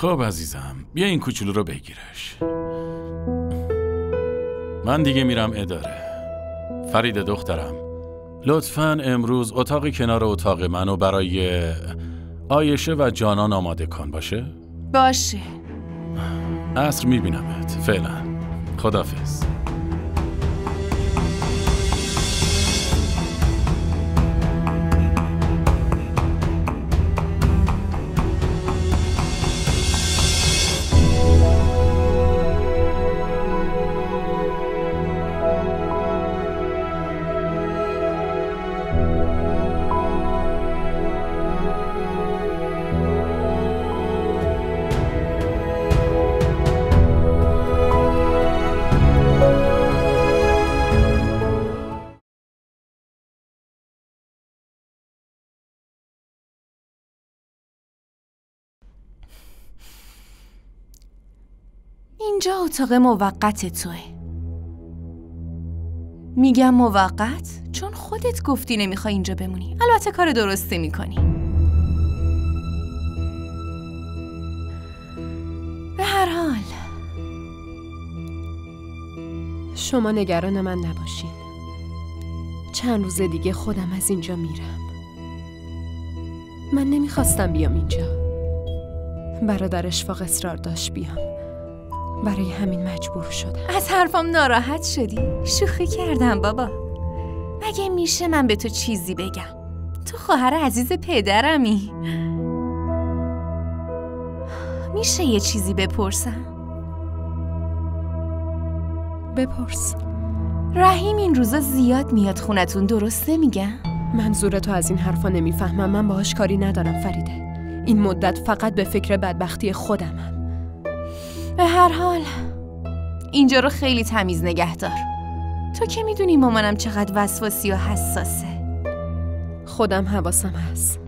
خب عزیزم، بیا این کوچولو رو بگیرش. من دیگه میرم اداره. فرید دخترم، لطفاً امروز اتاقی کنار اتاق منو برای عایشه و جانان آماده کن. باشه؟ باشه. عصر میبینمت. فعلا خداحافظ. اینجا اتاق موقت توه. میگم موقت چون خودت گفتی نمیخوای اینجا بمونی. البته کار درستی میکنی. به هر حال شما نگران من نباشین. چند روز دیگه خودم از اینجا میرم. من نمیخواستم بیام اینجا. برادر اشفاق اصرار داشت بیام. برای همین مجبور شدم. از حرفم ناراحت شدی؟ شوخی کردم بابا. مگه میشه من به تو چیزی بگم؟ تو خواهر عزیز پدرمی. میشه یه چیزی بپرسم؟ بپرس. رحیم این روزا زیاد میاد خونتون، درسته میگم؟ منظورتو از این حرفا نمیفهمم. من باهاش کاری ندارم فریده. این مدت فقط به فکر بدبختی خودمم. به هر حال اینجا رو خیلی تمیز نگه دار. تو که میدونی مامانم چقدر وسواسی و حساسه. خودم حواسم هست.